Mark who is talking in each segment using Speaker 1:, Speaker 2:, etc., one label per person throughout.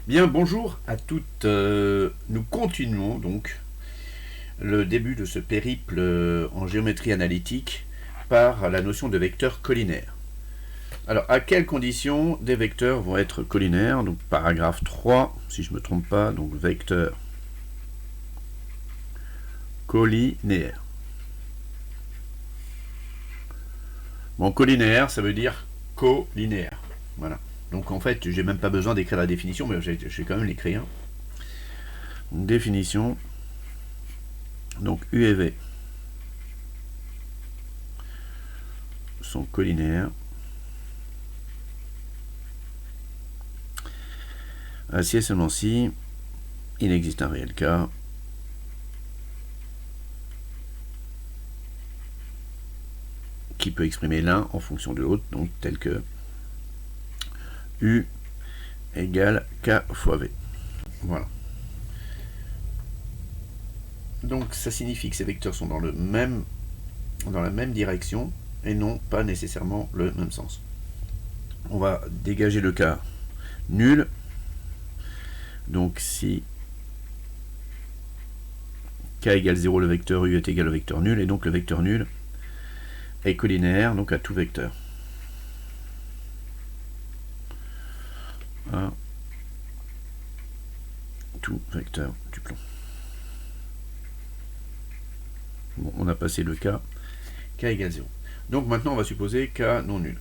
Speaker 1: Bien, bonjour à toutes. Nous continuons donc le début de ce périple en géométrie analytique par la notion de vecteur collinaire. Alors, à quelles conditions des vecteurs vont être collinaires? Donc, paragraphe 3, si je ne me trompe pas, donc vecteur collinaire. Bon, collinaire, ça veut dire collinéaire. Voilà. Donc, en fait, j'ai même pas besoin d'écrire la définition, mais je vais quand même l'écrire. Définition. Donc, U et V sont collinaires. Si et seulement si il existe un réel cas qui peut exprimer l'un en fonction de l'autre, donc tel que U égale K fois V. Voilà. Donc ça signifie que ces vecteurs sont dans la même direction et non pas nécessairement le même sens. On va dégager le cas nul. Donc si K égale 0, le vecteur U est égal au vecteur nul, et donc le vecteur nul est collinaire donc à tout vecteur. À tout vecteur du plan. Bon, on a passé le cas K égale 0. Donc maintenant on va supposer K non nul.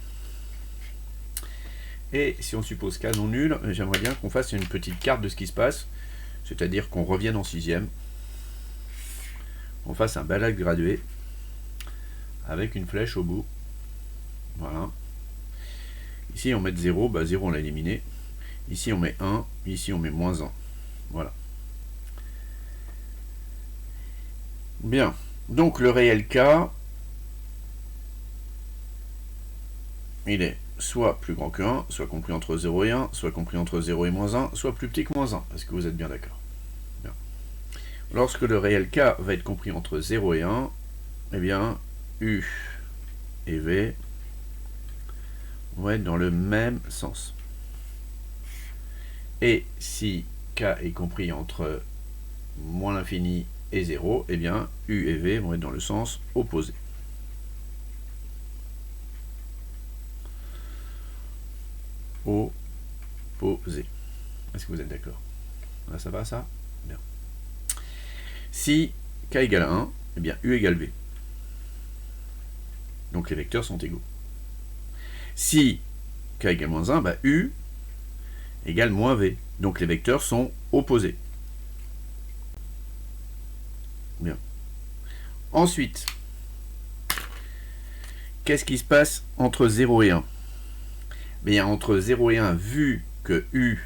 Speaker 1: Et si on suppose K non nul, j'aimerais bien qu'on fasse une petite carte de ce qui se passe, c'est-à-dire qu'on revienne en sixième, on fasse un balade gradué avec une flèche au bout. Voilà. Ici on met 0, 0 on l'a éliminé. Ici on met 1, ici on met moins 1. Voilà. Bien. Donc le réel K, il est soit plus grand que 1, soit compris entre 0 et 1, soit compris entre 0 et moins 1, soit plus petit que moins 1. Est-ce que vous êtes bien d'accord? Bien. Lorsque le réel K va être compris entre 0 et 1, eh bien, U et V vont être dans le même sens. Et si K est compris entre moins l'infini et 0, eh bien, U et V vont être dans le sens opposé. Opposé. Est-ce que vous êtes d'accord? Là, ça va, ça? Bien. Si K égale 1, eh bien, U égale V. Donc les vecteurs sont égaux. Si K égale moins 1, U égale moins V. Donc les vecteurs sont opposés. Bien. Ensuite, qu'est-ce qui se passe entre 0 et 1? Bien, entre 0 et 1, vu que U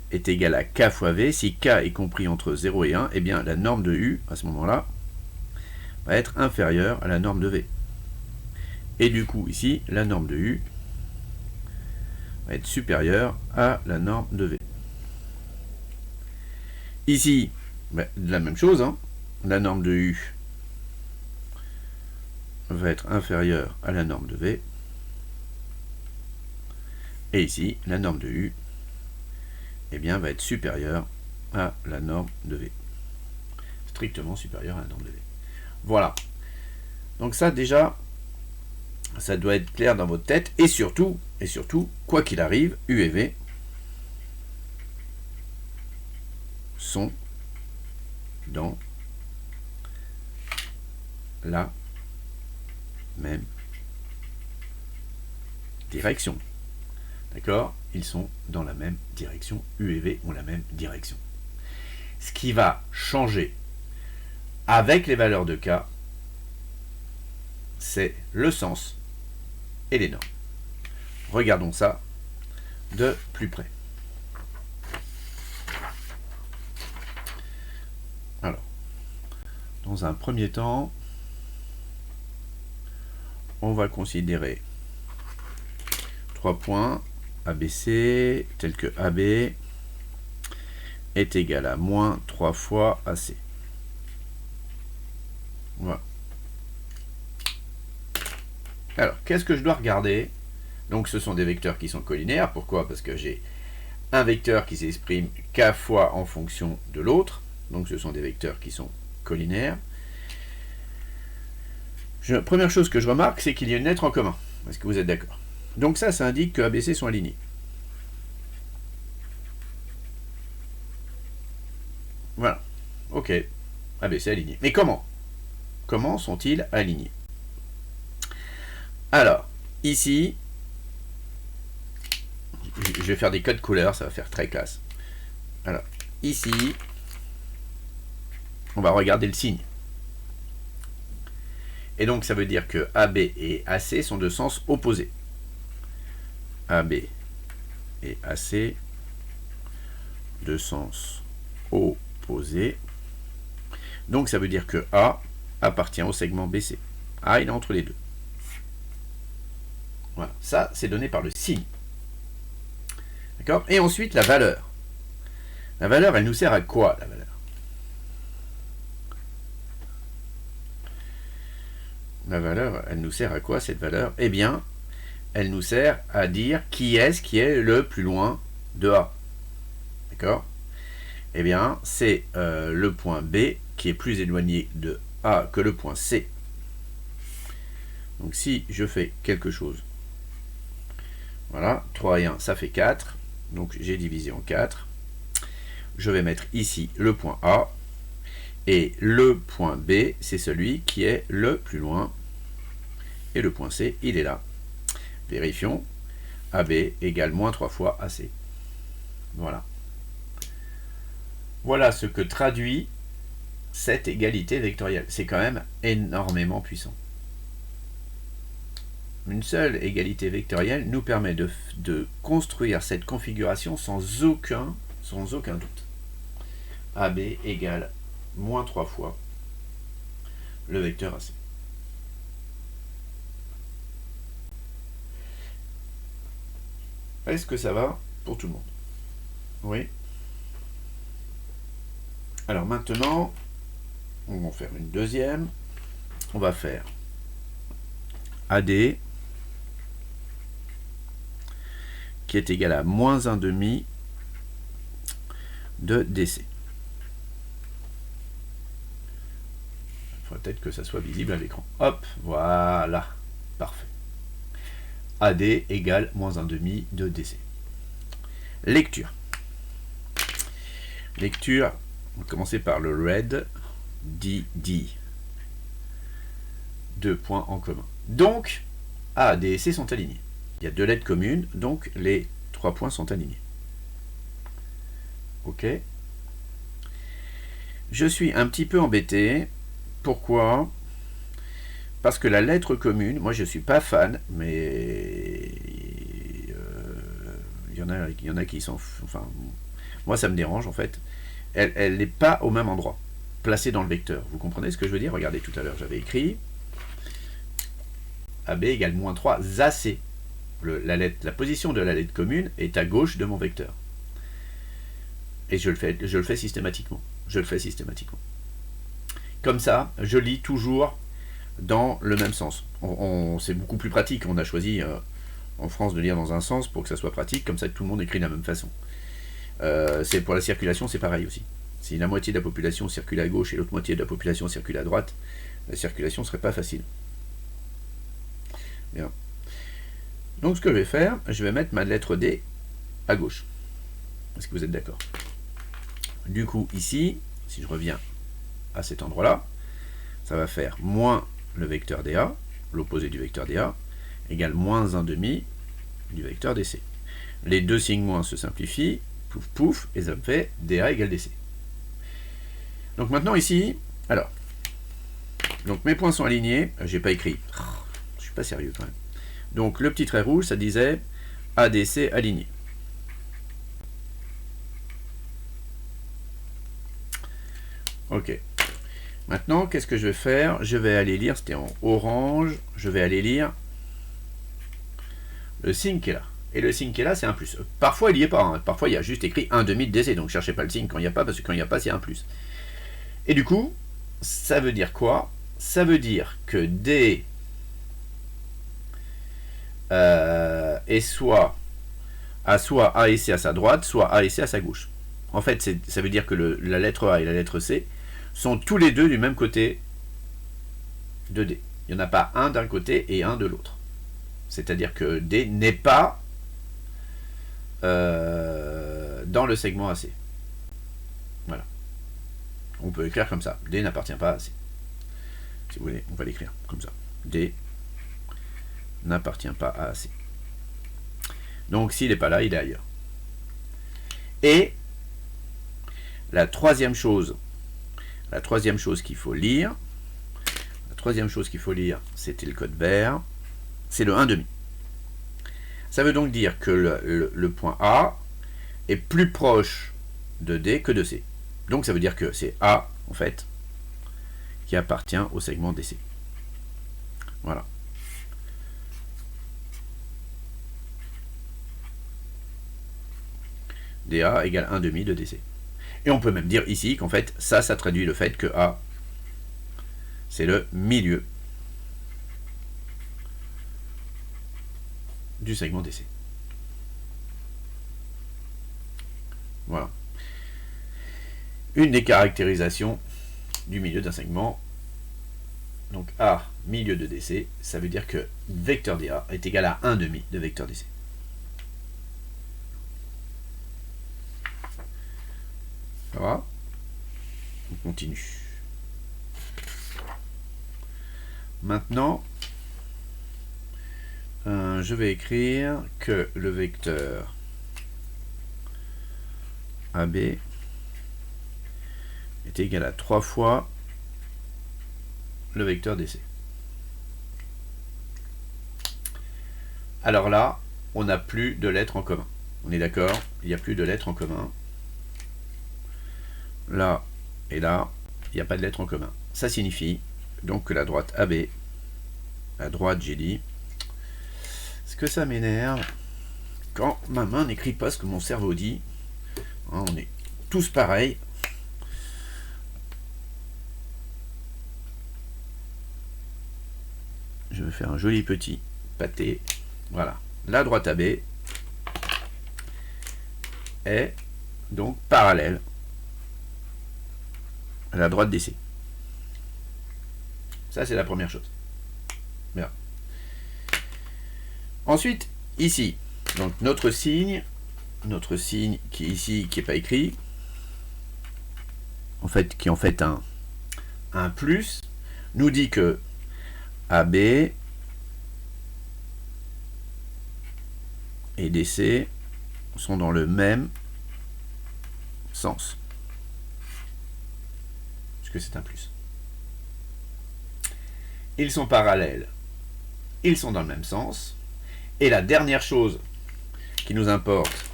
Speaker 1: est égal à K fois V, si K est compris entre 0 et 1, eh bien la norme de U, à ce moment-là, va être inférieure à la norme de V. Et du coup, ici, la norme de U va être supérieure à la norme de V. Ici, la même chose, hein, la norme de U va être inférieure à la norme de V. Et ici, la norme de U eh bien, va être supérieure à la norme de V. Strictement supérieure à la norme de V. Voilà. Donc ça, déjà, ça doit être clair dans votre tête. Et surtout, quoi qu'il arrive, U et V sont dans la même direction. D'accord? Ils sont dans la même direction. U et V ont la même direction. Ce qui va changer avec les valeurs de K, c'est le sens et les normes. Regardons ça de plus près. Alors, dans un premier temps, on va considérer 3 points ABC tel que AB est égal à moins 3 fois AC. Voilà. Alors, qu'est-ce que je dois regarder? Donc, ce sont des vecteurs qui sont collinaires. Pourquoi? Parce que j'ai un vecteur qui s'exprime k fois en fonction de l'autre, donc ce sont des vecteurs qui sont collinaires. Première chose que je remarque, c'est qu'il y a une lettre en commun. Est-ce que vous êtes d'accord? Donc ça indique que ABC sont alignés. Voilà. Ok. ABC aligné. Mais comment? Comment sont-ils alignés? Alors, ici, je vais faire des codes couleurs, ça va faire très classe. Alors, ici, on va regarder le signe. Et donc, ça veut dire que AB et AC sont de sens opposé. AB et AC de sens opposé. Donc, ça veut dire que A appartient au segment BC. A, il est entre les deux. Voilà, ça, c'est donné par le signe. D'accord? Et ensuite, la valeur. La valeur, elle nous sert à quoi, la valeur? La valeur, elle nous sert à quoi, cette valeur? Eh bien, elle nous sert à dire qui est le plus loin de A. D'accord? Eh bien, c'est le point B qui est plus éloigné de A que le point C. Donc, si je fais quelque chose, voilà, 3 et 1, ça fait 4. Donc, j'ai divisé en 4. Je vais mettre ici le point A. Et le point B, c'est celui qui est le plus loin. Et le point C, il est là. Vérifions. AB égale moins 3 fois AC. Voilà. Voilà ce que traduit cette égalité vectorielle. C'est quand même énormément puissant. Une seule égalité vectorielle nous permet de construire cette configuration sans aucun doute. AB égale moins 3 fois le vecteur AC. Est-ce que ça va pour tout le monde? Oui. Alors maintenant, on va faire une deuxième. On va faire AD qui est égal à moins 1,5 de DC. Il faudrait peut-être que ça soit visible à l'écran. Hop, voilà, parfait. AD égale moins 1,5 de DC. Lecture. Lecture, on va commencer par le red, DD. 2 points en commun. Donc, A, D et C sont alignés. Il y a 2 lettres communes, donc les 3 points sont alignés. Ok. Je suis un petit peu embêté. Pourquoi? Parce que la lettre commune, moi je ne suis pas fan, mais il y en a qui sont... Enfin, moi ça me dérange en fait. Elle n'est pas au même endroit, placée dans le vecteur. Vous comprenez ce que je veux dire? Regardez, tout à l'heure j'avais écrit AB égale moins 3 AC. La position de la lettre commune est à gauche de mon vecteur. Et je le fais systématiquement. Comme ça, je lis toujours dans le même sens. C'est beaucoup plus pratique. On a choisi en France de lire dans un sens pour que ça soit pratique, comme ça tout le monde écrit de la même façon. C'est pour la circulation, c'est pareil aussi. Si la moitié de la population circule à gauche et l'autre moitié de la population circule à droite, la circulation ne serait pas facile. Bien. Donc ce que je vais faire, je vais mettre ma lettre D à gauche. Est-ce que vous êtes d'accord? Du coup, ici, si je reviens à cet endroit-là, ça va faire moins le vecteur DA, l'opposé du vecteur DA, égale moins 1,5 du vecteur DC. Les deux signes moins se simplifient, pouf pouf, et ça me fait DA égale DC. Donc maintenant ici, alors, donc mes points sont alignés, j'ai pas écrit, je suis pas sérieux quand même. Donc le petit trait rouge, ça disait ADC aligné. Ok. Maintenant, qu'est-ce que je vais faire? Je vais aller lire, c'était en orange, je vais aller lire le signe qui est là. Et le signe qui est là, c'est un plus. Parfois, il n'y est pas. Hein. Parfois, il y a juste écrit 1,5 de DC. Donc, cherchez pas le signe quand il n'y a pas, parce que quand il n'y a pas, c'est un plus. Et du coup, ça veut dire quoi? Ça veut dire que D est soit a soit A et C à sa droite, soit A et C à sa gauche. En fait, ça veut dire que la lettre A et la lettre C sont tous les deux du même côté de D. Il n'y en a pas un d'un côté et un de l'autre. C'est-à-dire que D n'est pas dans le segment AC. Voilà. On peut écrire comme ça. D n'appartient pas à AC. Si vous voulez, on va l'écrire comme ça. D n'appartient pas à AC. Donc s'il n'est pas là, il est ailleurs. Et la troisième chose qu'il faut lire, c'était le code vert, c'est le 1,5. Ça veut donc dire que le point A est plus proche de D que de C. Donc ça veut dire que c'est A, en fait, qui appartient au segment DC. Voilà. DA égale 1,5 de DC. Et on peut même dire ici qu'en fait, ça traduit le fait que A, c'est le milieu du segment DC. Voilà. Une des caractérisations du milieu d'un segment. Donc A, milieu de DC, ça veut dire que vecteur DA est égal à 1,5 de vecteur DC. Ça va ? On continue. Maintenant, je vais écrire que le vecteur AB est égal à 3 fois le vecteur DC. Alors là, on n'a plus de lettres en commun. On est d'accord ? Il n'y a plus de lettres en commun. Là et là, il n'y a pas de lettres en commun. Ça signifie donc que la droite AB, la droite j'ai dit, ce que ça m'énerve quand ma main n'écrit pas ce que mon cerveau dit. On est tous pareils. Je vais faire un joli petit pâté. Voilà. La droite AB est donc parallèle à la droite DC. Ça, c'est la première chose. Bien. Ensuite, ici, donc notre signe qui est ici, qui n'est pas écrit, en fait, qui est en fait un plus, nous dit que AB et DC sont dans le même sens. Puisque c'est un plus. Ils sont parallèles. Ils sont dans le même sens. Et la dernière chose qui nous importe,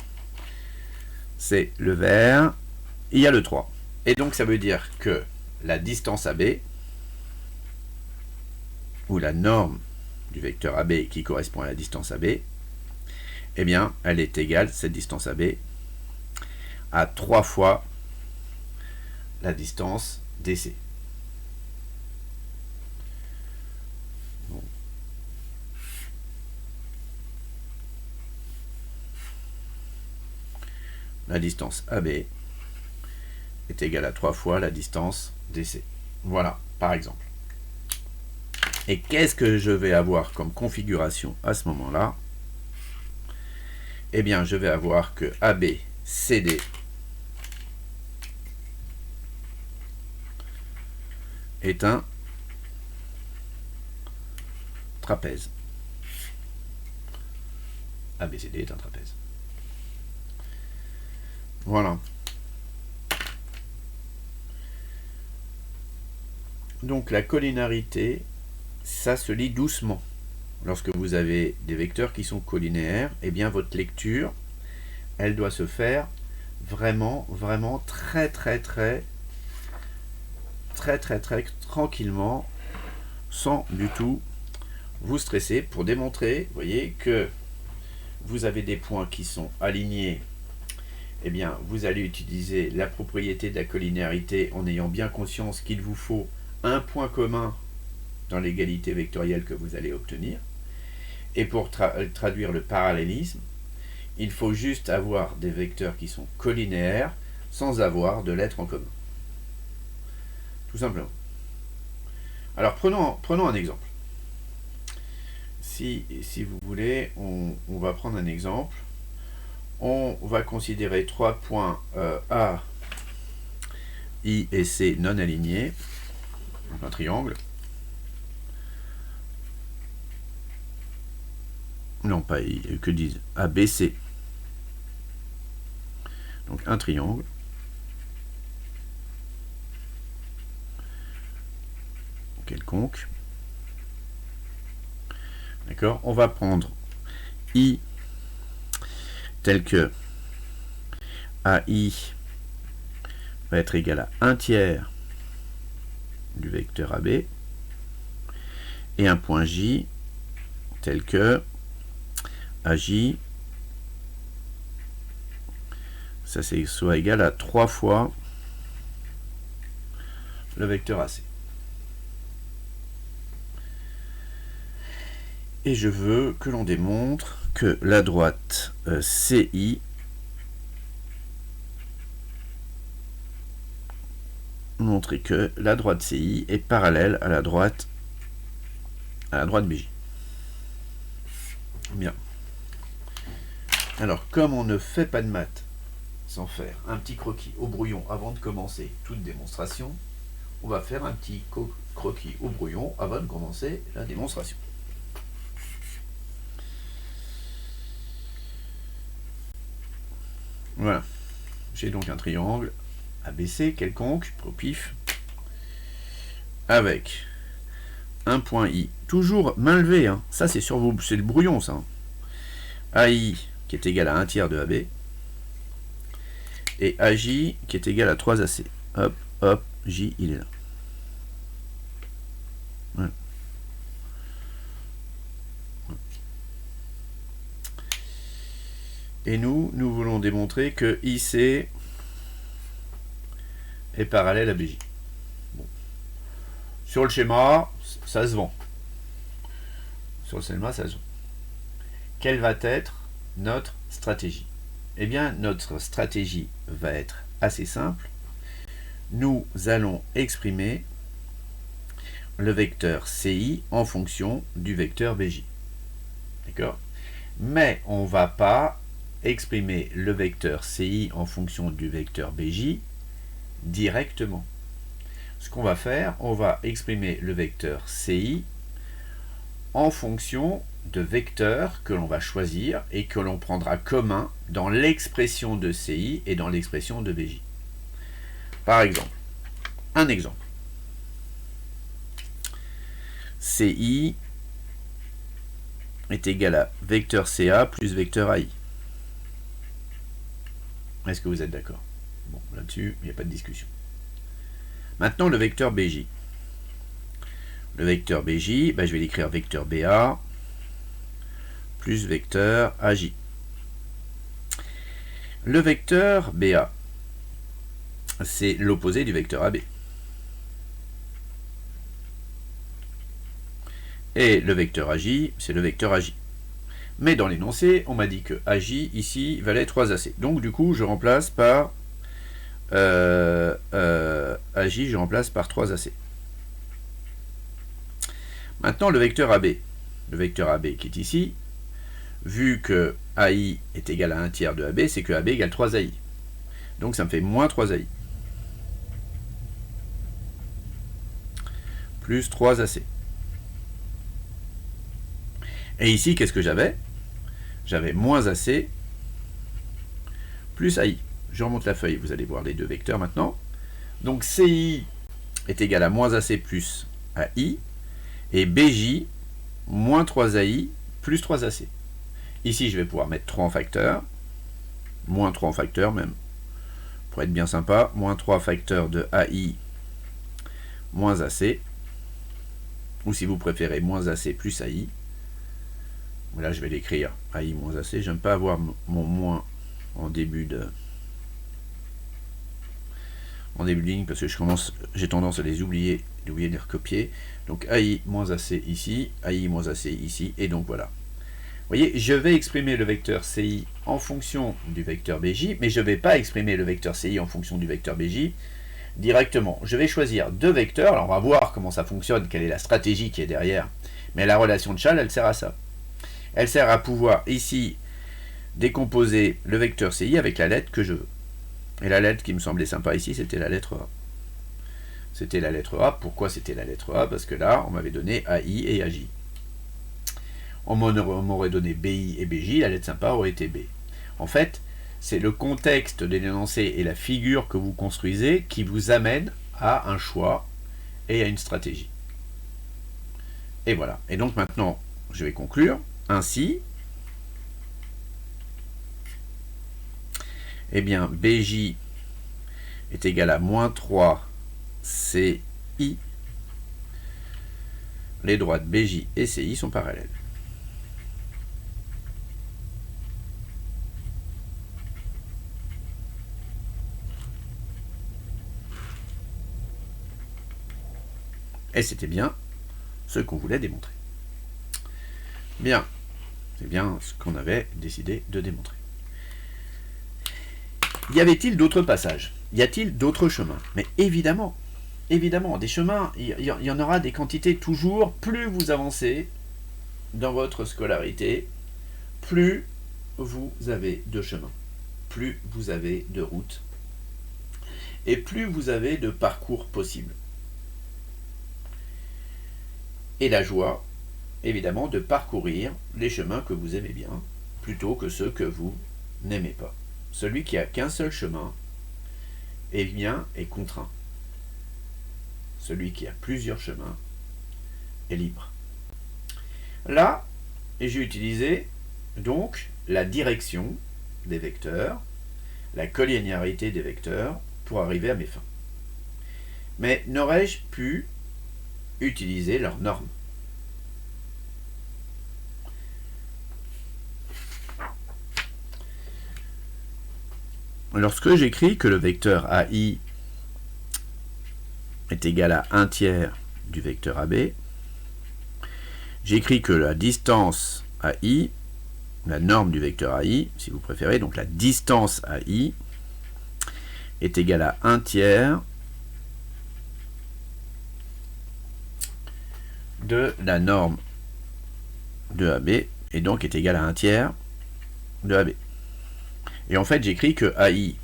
Speaker 1: c'est le vert. Il y a le 3. Et donc ça veut dire que la distance AB, ou la norme du vecteur AB qui correspond à la distance AB, eh bien, elle est égale, cette distance AB, à 3 fois la distance DC. Bon. La distance AB est égale à 3 fois la distance DC. Voilà, par exemple. Et qu'est-ce que je vais avoir comme configuration à ce moment-là ? Eh bien, je vais avoir que ABCD est un trapèze. ABCD est un trapèze. Voilà. Donc la collinarité, ça se lit doucement. Lorsque vous avez des vecteurs qui sont collinéaires, eh bien votre lecture, elle doit se faire vraiment très tranquillement, sans du tout vous stresser, pour démontrer, vous voyez, que vous avez des points qui sont alignés. Eh bien, vous allez utiliser la propriété de la collinéarité en ayant bien conscience qu'il vous faut un point commun dans l'égalité vectorielle que vous allez obtenir. Et pour traduire le parallélisme, Il faut juste avoir des vecteurs qui sont collinéaires sans avoir de lettres en commun. Tout simplement. Alors prenons un exemple. Si vous voulez, on va prendre un exemple. On va considérer 3 points A, I et C non alignés, donc un triangle. Non, pas I, que disent ABC. Donc un triangle. Quelconque. D'accord. On va prendre I tel que AI va être égal à 1 tiers du vecteur AB et un point J tel que AJ, ça c'est soit égal à 3 fois le vecteur AC. Et je veux que l'on démontre que la droite CI montrer que la droite CI est parallèle à la droite BJ. Bien. Alors, comme on ne fait pas de maths sans faire un petit croquis au brouillon avant de commencer toute démonstration, on va faire un petit croquis au brouillon avant de commencer la démonstration. Voilà. J'ai donc un triangle ABC quelconque, au pif, avec un point I, toujours main levée, hein. Ça c'est sur vous, c'est le brouillon ça. Hein. AI qui est égal à 1 tiers de AB, et AJ qui est égal à 3AC. Hop, hop, J il est là. Voilà. Et nous voulons démontrer que IC est parallèle à BJ. Bon. Sur le schéma, ça se vend. Sur le schéma, ça se vend. Quelle va être notre stratégie? Eh bien, notre stratégie va être assez simple. Nous allons exprimer le vecteur CI en fonction du vecteur BJ. D'accord? Mais on ne va pas exprimer le vecteur CI en fonction du vecteur BJ directement. Ce qu'on va faire, on va exprimer le vecteur CI en fonction de vecteurs que l'on va choisir et que l'on prendra commun dans l'expression de CI et dans l'expression de BJ. Par exemple, un exemple. CI est égal à vecteur CA plus vecteur AI. Est-ce que vous êtes d'accord? Bon, là-dessus, il n'y a pas de discussion. Maintenant, le vecteur BJ. Le vecteur BJ, je vais l'écrire vecteur BA plus vecteur AJ. Le vecteur BA, c'est l'opposé du vecteur AB. Et le vecteur AJ, c'est le vecteur AJ. Mais dans l'énoncé, on m'a dit que AJ, ici, valait 3AC. Donc, du coup, je remplace par AJ, je remplace par 3AC. Maintenant, le vecteur AB. Le vecteur AB qui est ici, vu que AI est égal à 1 tiers de AB, c'est que AB égale 3AI. Donc, ça me fait moins 3AI. Plus 3AC. Et ici, qu'est-ce que j'avais? J'avais moins AC plus AI. Je remonte la feuille, vous allez voir les deux vecteurs maintenant. Donc CI est égal à moins AC plus AI, et BJ moins 3AI plus 3AC. Ici, je vais pouvoir mettre 3 en facteur, moins 3 en facteur même, pour être bien sympa, moins 3 facteurs de AI moins AC, ou si vous préférez, moins AC plus AI. Là, je vais l'écrire AI moins AC. J'aime pas avoir mon moins en début de ligne parce que j'ai tendance à les oublier, de les recopier. Donc AI moins AC ici, AI moins AC ici, et donc voilà. voyez, je vais exprimer le vecteur CI en fonction du vecteur BJ, mais je ne vais pas exprimer le vecteur CI en fonction du vecteur BJ directement. Je vais choisir deux vecteurs, alors on va voir comment ça fonctionne, quelle est la stratégie qui est derrière, mais la relation de Chasles, elle sert à ça. Elle sert à pouvoir ici décomposer le vecteur CI avec la lettre que je veux. Et la lettre qui me semblait sympa ici, c'était la lettre A. C'était la lettre A. Pourquoi c'était la lettre A? Parce que là, on m'avait donné AI et AJ. On m'aurait donné BI et BJ, la lettre sympa aurait été B. En fait, c'est le contexte de l'énoncé et la figure que vous construisez qui vous amène à un choix et à une stratégie. Et voilà. Et donc maintenant, je vais conclure. Ainsi, eh bien, BJ est égal à moins 3 CI. Les droites BJ et CI sont parallèles. Et c'était bien ce qu'on voulait démontrer. Bien, c'est bien ce qu'on avait décidé de démontrer. Y avait-il d'autres passages? Y a-t-il d'autres chemins? Mais évidemment, des chemins, il y en aura des quantités toujours. Plus vous avancez dans votre scolarité, plus vous avez de chemins, plus vous avez de routes, et plus vous avez de parcours possibles. Et la joie, évidemment, de parcourir les chemins que vous aimez bien, plutôt que ceux que vous n'aimez pas. Celui qui a qu'un seul chemin, eh bien, est contraint. Celui qui a plusieurs chemins est libre. Là, j'ai utilisé donc la direction des vecteurs, la collinéarité des vecteurs pour arriver à mes fins. Mais n'aurais-je pu utiliser leurs normes? Lorsque j'écris que le vecteur AI est égal à 1 tiers du vecteur AB, j'écris que la distance AI, la norme du vecteur AI, si vous préférez, donc la distance AI, est égale à 1 tiers de la norme de AB, et donc est égale à 1 tiers de AB. Et en fait, j'écris que AI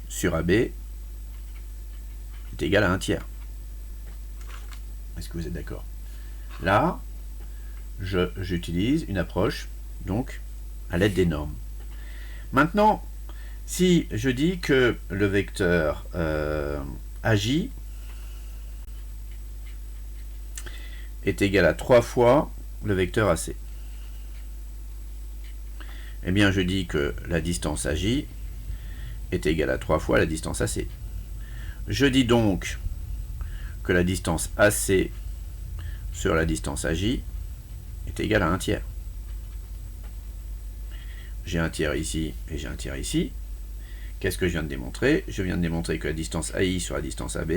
Speaker 1: sur AB est égal à 1 tiers. Est-ce que vous êtes d'accord? Là, j'utilise une approche, donc, à l'aide des normes. Maintenant, si je dis que le vecteur AJ est égal à 3 fois le vecteur AC, eh bien, je dis que la distance AJ est égale à 3 fois la distance AC. Je dis donc que la distance AC sur la distance AJ est égale à 1 tiers. J'ai un tiers ici et j'ai un tiers ici. Qu'est-ce que je viens de démontrer? Je viens de démontrer que la distance AI sur la distance AB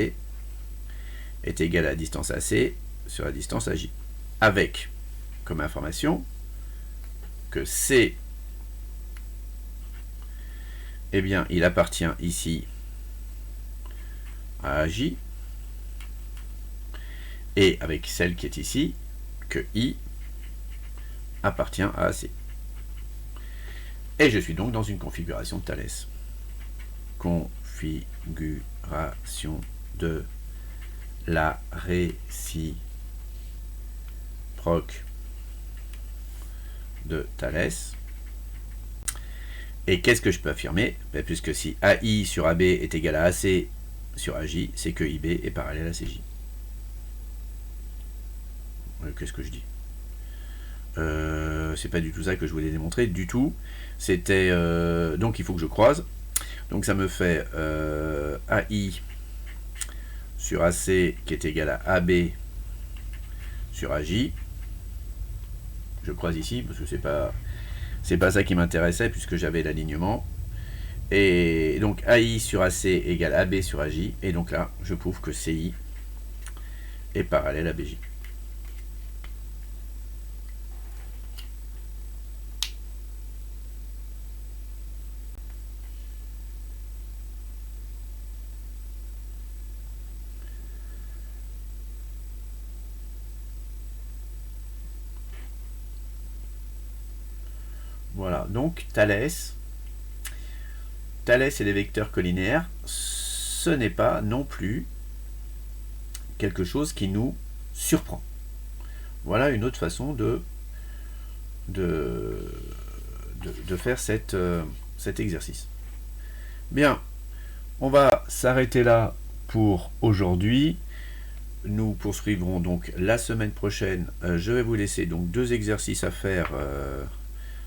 Speaker 1: est égale à la distance AC sur la distance AJ. Avec comme information que C, eh bien, il appartient ici à AJ, et avec celle qui est ici, que I appartient à AC. Et je suis donc dans une configuration de Thalès. Configuration de la réciproque de Thalès. Et qu'est-ce que je peux affirmer? Puisque si AI sur AB est égal à AC sur AJ, c'est que IB est parallèle à CJ. Qu'est-ce que je dis? C'est pas du tout ça que je voulais démontrer, du tout. C'était donc il faut que je croise. Donc ça me fait AI sur AC qui est égal à AB sur AJ. Je croise ici parce que c'est pas ça qui m'intéressait puisque j'avais l'alignement. Et donc AI sur AC égale AB sur AJ. Et donc là, je prouve que CI est parallèle à BJ. Voilà, donc Thalès et les vecteurs collinéaires, ce n'est pas non plus quelque chose qui nous surprend. Voilà une autre façon de faire cet exercice. Bien, on va s'arrêter là pour aujourd'hui. Nous poursuivrons donc la semaine prochaine. Je vais vous laisser donc 2 exercices à faire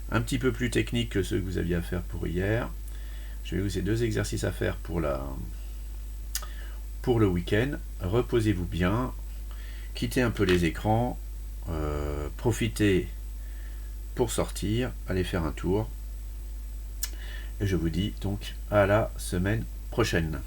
Speaker 1: un petit peu plus techniques que ceux que vous aviez à faire pour hier. Je vais vous laisser 2 exercices à faire pour le week-end. Reposez-vous bien, quittez un peu les écrans, profitez pour sortir, allez faire un tour. Et je vous dis donc à la semaine prochaine.